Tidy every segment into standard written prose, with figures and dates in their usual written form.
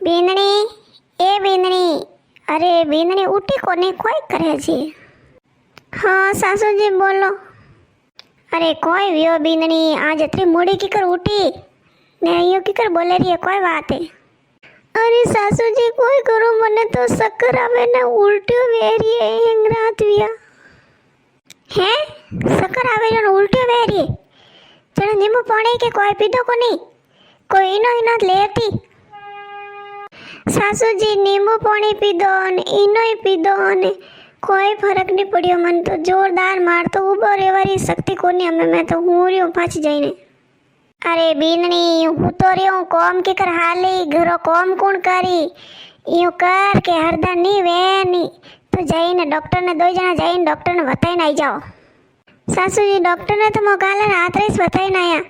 बींदणी ए बींदणी अरे बींदणी उठी कोने कोई करे जी। हाँ सासू जी बोलो। अरे कोई वियो बींदणी आज इतनी मुड़ी की कर उठी ने यूं की कर बोले रही है कोई बात है। अरे सासू जी कोई करो मने तो शक्कर आवे ने उल्टी वेरी है एक रात विया है शक्कर आवे ने उल्टी वेरी चलो नींबू पानी के कोई पीधो को नहीं कोई इनो इना लेती सासू जी नींबू पानी पीधो ने इनो ही पीधो ने कोई फर्क नहीं पड़ियो मन तो जोरदार मार तो उबो रेवारी शक्ति कोनी हमें मैं तो हूँ रही हूँ पाछ जाइने। अरे बीननी हूँ तो रही हूँ कॉम के कर हाली घरो कॉम कौन करी यूं कर के हरदा नहीं वे नहीं तो जाइने डॉक्टर ने दो जना जाइने डॉक्टर ने बताई नहीं जाओ। सासू जी डॉक्टर ने तो मोकाले रात रेस बताई ना आया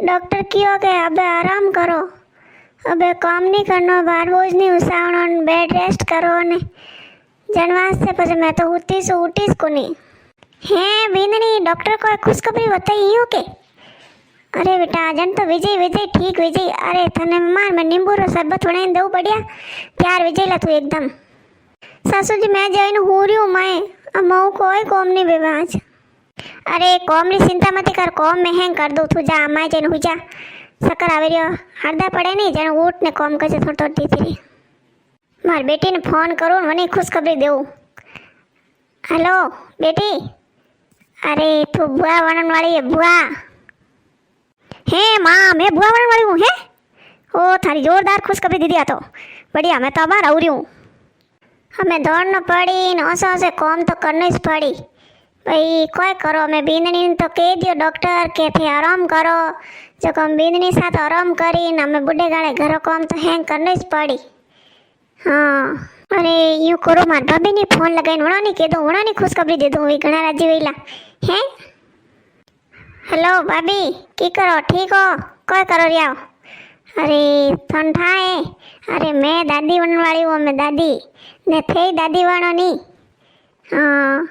डॉक्टर क्यों के अबे आराम करो अबे काम नहीं करना बार बोझ नहीं उसावनो बेड रेस्ट करो ने जनवास से पछे मैं तो उठीस को नहीं है बींदनी डॉक्टर को खुशखबरी बताई यूं के अरे बेटा जन तो विजय विजय ठीक विजय अरे थने मार मैं नींबू रो शरबत बनाई दऊ बढ़िया प्यार विजय ला तू एकदम। सासू जी मैं जाइन हूँ रही हूँ मैं मऊ कोई कॉम नहीं बेबा आज। अरे कॉम री चिंता मत कर कॉम में हैंग कर दो तू जा माय जन हुई जा शक्कर आवे रियो हरदा पड़े नहीं जन उठ ने कॉम कर थोड़ी थोड़ी दी थी मार बेटी ने फोन करूँ मने खुशखबरी देऊ। हेलो बेटी अरे तू बुआ बनने वाली है बुआ हे माँ मैं बुआ बनने वाली हूँ है ओ थारी जोरदार खुशखबरी दीदी आ तो बढ़िया मैं तो अब आ रही हूँ हमें दौड़ना पड़ी न ओसा से कॉम तो करनी ही पड़ी भाई कोई करो मैं बींदनी तो कह दियो डॉक्टर के थे आराम करो जो हम बींदनी साथ आराम करी न हमें बुढ़े गाड़े घरों कॉम तो हैंग करनी ही पड़ी। हाँ अरे यूँ करो मार भाभी ने फोन लगाई उन्होंने कह दो उन्होंने खुशखबरी दे दूँ घना राजी वेला हैं। हेलो भाभी की करो ठीक हो कोई करो रिया अरे ठंडा है अरे मैं दादी बनने वाली हूँ मैं दादी ने थे दादी बनो नहीं। हाँ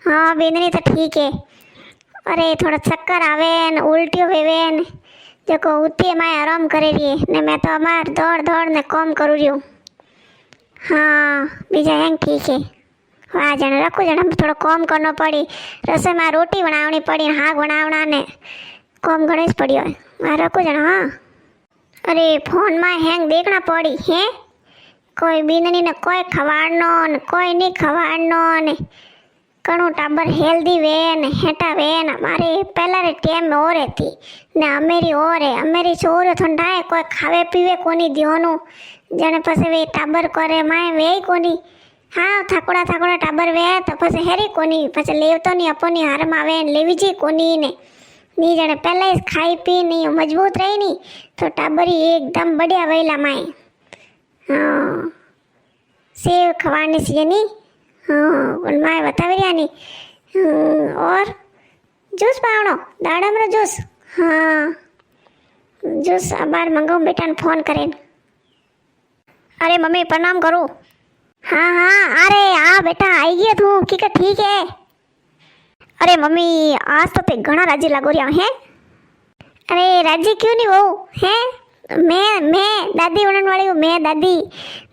हाँ बींदनी तो ठीक है अरे थोड़ा चक्कर आवे न उल्टियों वेवे न जो को उठी मैं आराम करे रही है ने मैं तो अमार दौड़ दौड़ ने कॉम करूँ रही हूँ। हाँ बीजा हैंग ठीक है वाह जन रखो जन थोड़ा कॉम करना पड़ी रसोई में रोटी बनावनी पड़ी हाँ बनावना ने कॉम गणेश पड़ी वहाँ रखो जन। हाँ अरे फोन में हैंग देखना पड़ी है कोई बींदनी ने कोई खवाड़नो न कोई नहीं खवाड़नो ने कणु टाबर हेल्दी वे न हेटा वे न मारे पहला रे टाइम में हो रहती ने अमेरी हो रे अमेरी छोरो ठंडा है कोई खावे पीवे कोनी दियोनु जने पसे वे टाबर करे माए वे कोनी। हाँ थाकोड़ा थाकोड़ा टाबर वे तो पसे हेरी कोनी पसे लेव तो नहीं अपनी हार में आवे लेवी जी कोनी ने नी जने पहले ही खाई पी नहीं मजबूत रही नहीं तो टाबरी एकदम बढ़िया वेला माए। हाँ सेव खवानी सी नहीं हाँ माए बतावे रिया नहीं और जूस पावनो दाड़ा में जूस हाँ जूस बार मंगाऊँ बेटा ने फोन करें। अरे मम्मी प्रणाम करूँ हाँ हाँ अरे हाँ बेटा आई गया तू की का ठीक है। अरे मम्मी आज तो ते घना राजी लागो रहा है। अरे राजी क्यों नहीं हो है मैं दादी बनने वाली हूँ मैं दादी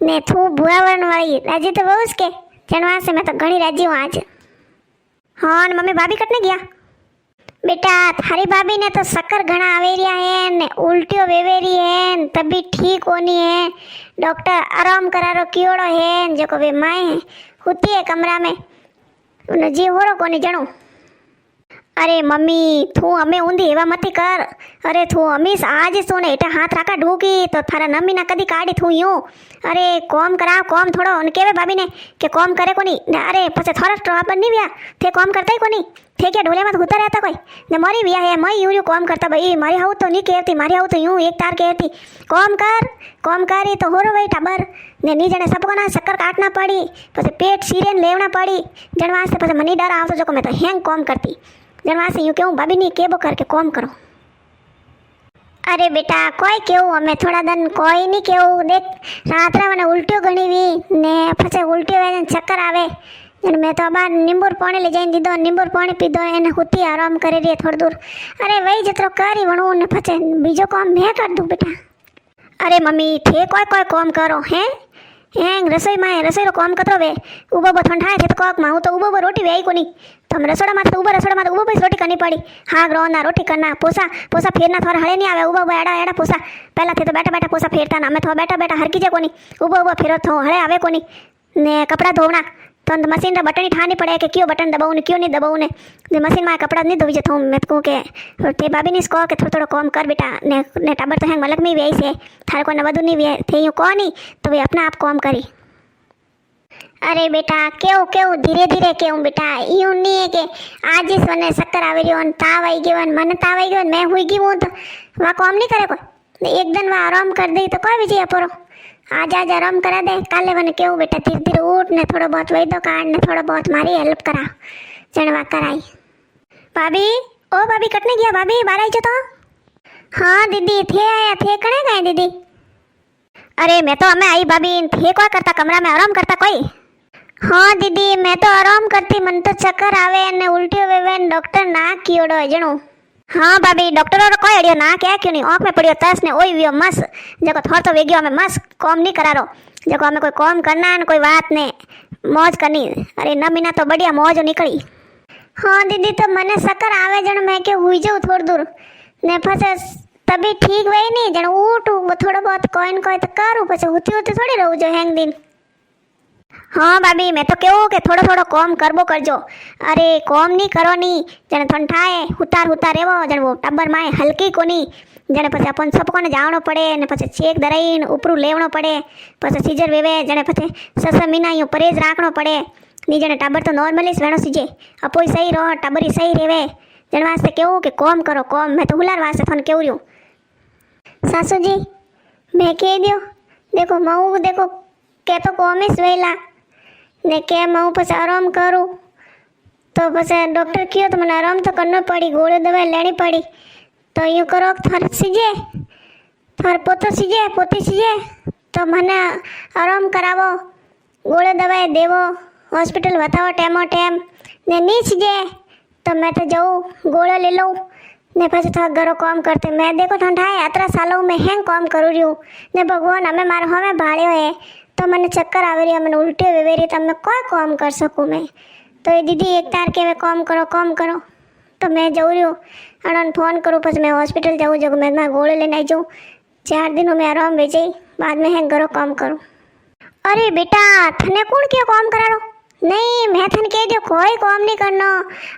ने तू बुआ बनने वाली राजी तो वो उसके जनवा से मैं तो घनी राजी हूँ आज। हाँ मम्मी भाभी कटने गया बेटा थारी भाभी ने तो शक्कर घना आवेरिया है ने उल्टियों वेवेरी है तभी ठीक होनी है डॉक्टर आराम करारो कियोड़ो है जो को वे माए है होती है कमरा में उन्हें जी हो रो कोनी जणू। अरे मम्मी तू हमें ऊंधी एवा मती कर अरे तू हमीस आज सोने एटा हाथ राखा ढूकी तो थारा नमी ना कदी काढ़ी थू यूं अरे कॉम करा कॉम थोड़ो उन केवे भाभी ने के कॉम करे कोनी अरे पछे थोड़ा ट्रॉपर नहीं बिया थे कॉम करता ही कोनी थे क्या ढोले मत घुता रहता कोई ने मारी बिया है मैं यूं कॉम करता भाई मारी हाउ तो नहीं कहती मारी हाउ तो यूं एक तार कहती कॉम करी तो हो रो भाई टाबर ने नी जने सबको ना शक्कर काटना पड़ी पछे पेट सीरेन लेवना पड़ी जनवास से पछे मनी डर आवतो जो को मैं तो हैंग कॉम करती जनवा से यूँ क्यों भाभी नहीं केबो करके कॉम करो। अरे बेटा कोई क्यों हमें थोड़ा दिन कोई नहीं क्यों देख रात रा मैंने उल्टियों घनी हुई ने पछे उल्टियों वे चक्कर आवे जन मैं तो बार नींबू पानी ले जाइन दीदो नींबू पानी पीधो एने हुती आराम करे रही थोड़ी दूर। अरे वही जतरो करी वणू ने पछे बीजो काम मैं कर दूँ बेटा। अरे मम्मी थे कोई कोई कॉम करो हैं हैं रसोई में रसोई रो कॉम कतो वे उबो बो ठंडा थे तो कोक मां तो उबो बो रोटी वे आई कोनी तो हम रसोड़ा में तो उबो रसोड़ा में तो उबो बस रोटी करनी पड़ी हाँ ग्रोना रोटी करना पोसा पोसा फेरना थोड़ा हड़े नहीं आवे उबो एड़ा एड़ा पोसा पहला थे तो बैठा बैठा पोसा फेरता ना मैं थोड़ा बैठा बैठा हरकी जे कोनी उबो उबो फेरो थो हड़े आवे कोनी ने कपड़ा धोवना तो मशीन रा बटन ठानी पड़े कि क्यों बटन दबाऊं ने क्यों नहीं दबाऊं ने मशीन में कपड़ा नहीं धोई जता मैं तो कहूँ के ते भाभी ने कहो कि थोड़ा थोड़ा कॉम कर बेटा ने टाबर तो है मलक में भी से थारे को नवदू नहीं वे थे यूँ कहो नहीं तो वे अपना आप कॉम करी अरे बेटा केव केव धीरे धीरे केव बेटा यूँ नहीं है कि आज इस वने शक्कर आवे रही ताव आई गयो मन ताव आई गयो मैं हुई गई हूँ तो वहाँ कॉम नहीं करे कोई एक दिन वहाँ आराम कर दी तो कोई विजय परो आज आज आराम करा दे काले वन केव बेटा धीरे धीरे उठ ने थोड़ा बहुत वैदो काट ने थोड़ा बहुत मारी हेल्प करा जनवा कराई भाभी ओ भाभी कटने गया भाभी बाहर आई जो तो हाँ दीदी थे आया थे कने गए दीदी अरे मैं तो हमें आई भाभी थे क्या करता कमरा में आराम करता कोई हाँ दीदी मैं तो आराम करती मन तो चक्कर आवे ने उल्टी वे डॉक्टर ना कियोड़ो जणो हाँ भाभी डॉक्टर और कोई अड़ियो ना क्या क्यों नहीं आँख में पड़ियो तस ने ओई वियो मस जको थोड़ तो वेगियो हमें मस कॉम नहीं करारो जको हमें कोई कॉम करना है कोई बात ने मौज करनी अरे न महीना तो बढ़िया मौज निकली हाँ दीदी तो मने शक्कर आवे जण मैं के हुई जाऊँ थोड़ी दूर ने फसे तभी ठीक वही नहीं जण उठू थोड़ा बहुत कोई न कोई तो करूँ પછી होती होती थोड़ी रहूँ जो हैंग दिन हाँ भाभी मैं तो कहूँ कि थोड़ो थोड़ो कॉम करबो करजो अरे कॉम नहीं करो नहीं जने थन ठाए हुतार हुतार एवो जने वो टब्बर माए हल्की कोनी जने પછી अपन सबको ने जावणो पड़े ने પછી चेक दराईन उपरू लेवणो पड़े પછી सीजर वेवे जने પછી 6 महीना यूं परहेज राखणो पड़े नी जने टाबर तो नॉर्मली वेणो सीजे अपोई सही रहो टाबरी सही रेवे जने वास्ते कहूँ कि कॉम करो कॉम मैं तो हुलार वास्ते थन कहूँ रह्यो सासू जी मैं कह दियो देखो मऊ देखो के तो कॉमिस वेला ने के मैं પછી आराम करूँ तो પછી डॉक्टर कहो तो मैंने आराम तो करना पड़ी गोली दवाई लेनी पड़ी तो यूँ करो थर सीजे थर पोतो सीजे पोती सीजे तो मैंने आराम करावो गोली दवाई देवो हॉस्पिटल बताओ टेमो टेम ने नहीं सीजे तो मैं तो जाऊँ गोला ले लूँ ने પછી थोड़ा घरों काम करते मैं देखो ठंडा है 18 सालों में हैंग काम करूँ रही हूँ ने भगवान हमें मारो हमें भाड़ियो है तो मैंने चक्कर आवे रही मैंने उल्टे वेवे रही तो मैं कोई काम कर सकूँ मैं तो ये दीदी एक तार के वे काम करो तो मैं जाऊँ रही हूँ अड़न फोन करूँ પછી मैं हॉस्पिटल जाऊँ जो मैं गोले लेने आई जाऊँ 4 दिनों में आराम भेजे बाद में हैंग घरों काम करूँ अरे बेटा थने कौन क्यों काम करा रो नहीं मैं थन कह दो कोई काम नहीं करना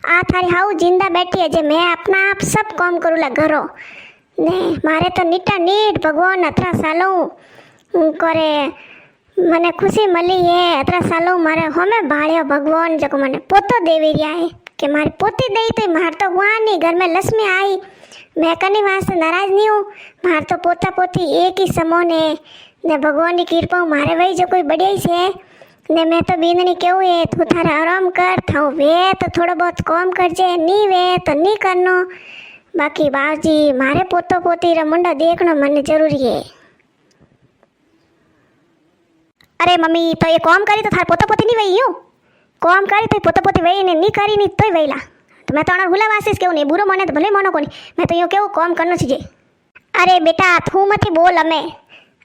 आ थारी हाउ जिंदा बैठी है जे मैं अपना आप सब काम करूँ ला घरों ने मारे तो नीटा नीट भगवान 18 सालों करे मने खुशी मली है 18 सालों मारे हमें भाड़ियो भगवान जो मने पोतो देवी रिया है कि मारी पोती दई तो मार तो हुआ नहीं घर में लक्ष्मी आई मैं कनी वास्ते नाराज नहीं हूँ मार तो पोता पोती एक ही समोन है ने भगवान की कृपा मारे वही जो कोई बढ़िया ही से ने मैं तो बीननी केव है तू थारा आराम कर थाऊ वे तो थोड़ा बहुत काम करजे नहीं वे तो नहीं करनो बाकी बाजी मारे पोतो पोती रा मुंडा देखना मन जरूरी है अरे मम्मी तो ये कॉम करी तो थार पोता पोती नहीं वही यूँ कॉम करी तो पोता पोती वही ने नहीं करी नहीं तो वहीला तो मैं तो अनार हुला वासिस क्यों नहीं बुरो मने तो भले मनो कोनी मैं तो यूँ केव कॉम करनो छीजे अरे बेटा तू मती बोल हमें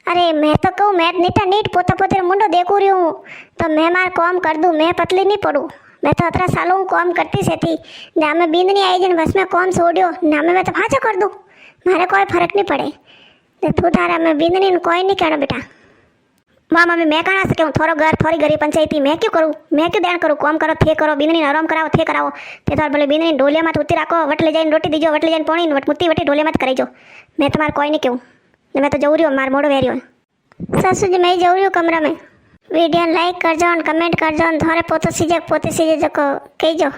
अरे मैं तो कहूँ मैं नीटा नीट पोता पोते मुंडो देखू रही हूँ तो मैं मार कॉम कर दूँ मैं पतली नहीं पड़ूँ मैं तो 18 सालों कॉम करती से थी ना मैं बींद नहीं आई जन बस में कॉम छोड़ियो ना मैं तो भाजा कर दूँ मारे कोई फर्क नहीं पड़े तू तारा मैं बींद नहीं कोई नहीं कहना बेटा माँ मम्मी मैं कहाँ से कहूँ थोड़ा घर थोड़ी गरीब पंचायती मैं क्यों करूँ मैं क्यों ध्यान करूँ कॉम करो थे करो बींदनी आराम कराओ थे कराओ ते थार बोले बींदनी ढोलिया मत उती राखो वट ले जाइन रोटी दीजो वट ले जाइन पानी वट मुत्ती वटी ढोलिया मत करीजो मैं तुम्हारा कोई नहीं कहूँ मैं तो जाऊँ रही हूँ मार मोड़ो वेरी हो सासू जी मैं जाऊँ रही हूँ कमरा में वीडियो लाइक कर जाओ कमेंट कर जाओ थोड़े पोते सीजे जो कही जाओ